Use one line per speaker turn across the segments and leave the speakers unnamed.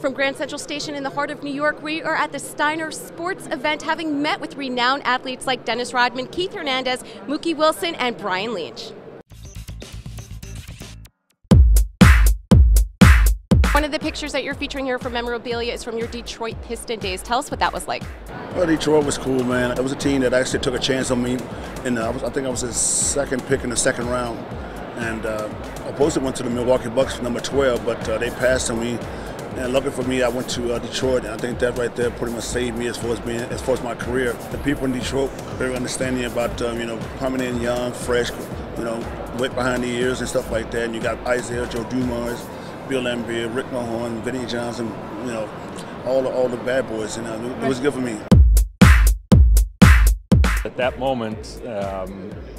From Grand Central Station in the heart of New York, we are at the Steiner Sports event, having met with renowned athletes like Dennis Rodman, Keith Hernandez, Mookie Wilson, and Brian Leetch. One of the pictures that you're featuring here for memorabilia is from your Detroit Piston days. Tell us what that was like.
Well, Detroit was cool, man. It was a team that actually took a chance on me, and I think I was his second pick in the second round. And opposed went to the Milwaukee Bucks for number 12, but they passed on me. And lucky for me, I went to Detroit, and I think that right there pretty much saved me as far as my career. The people in Detroit very understanding about coming in young, fresh, wet behind the ears and stuff like that. And you got Isiah, Dumars, Laimbeer, Mahorn, Vinnie Johnson, all the bad boys. It was good for me.
At that moment,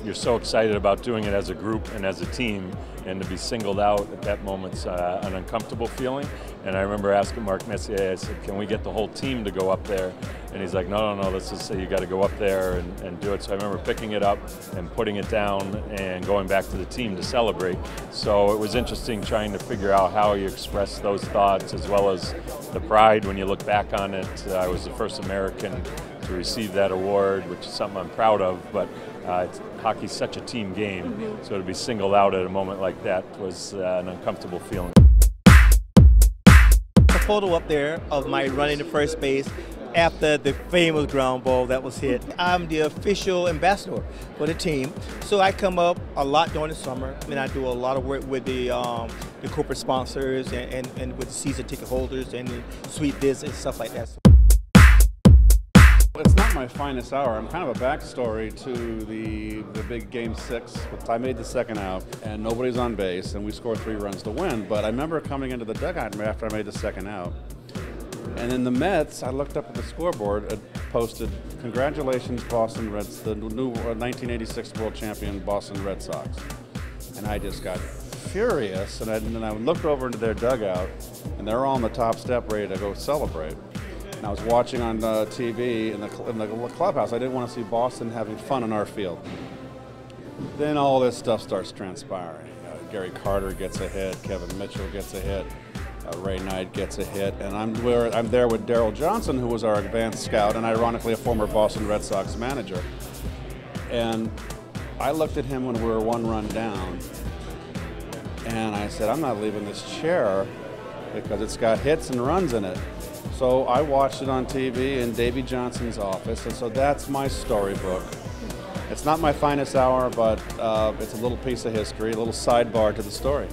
you're so excited about doing it as a group and as a team, and to be singled out at that moment's an uncomfortable feeling. And I remember asking Mark Messier, I said, can we get the whole team to go up there? And he's like, no, let's just say you got to go up there and do it. So I remember picking it up and putting it down and going back to the team to celebrate. So it was interesting trying to figure out how you express those thoughts, as well as the pride when you look back on it. I was the first American to receive that award, which is something I'm proud of, but hockey's such a team game, so to be singled out at a moment like that was an uncomfortable feeling.
A photo up there of my running to first base after the famous ground ball that was hit. I'm the official ambassador for the team, so I come up a lot during the summer, and I do a lot of work with the corporate sponsors and with the season ticket holders and the suite visits and stuff like that.
It's not my finest hour. I'm kind of a backstory to the big Game 6. I made the second out, and nobody's on base, and we scored 3 runs to win. But I remember coming into the dugout after I made the second out. And in the Mets, I looked up at the scoreboard, it posted, "Congratulations, Boston Reds, the new 1986 World Champion Boston Red Sox." And I just got furious, and then I looked over into their dugout, and they're all on the top step ready to go celebrate. I was watching on TV in the clubhouse. I didn't want to see Boston having fun on our field. Then all this stuff starts transpiring. Gary Carter gets a hit, Kevin Mitchell gets a hit, Ray Knight gets a hit, and I'm there with Darryl Johnson, who was our advanced scout, and ironically a former Boston Red Sox manager. And I looked at him when we were 1 run down, and I said, I'm not leaving this chair because it's got hits and runs in it. So I watched it on TV in Davy Johnson's office, and so that's my storybook. It's not my finest hour, but it's a little piece of history, a little sidebar to the story.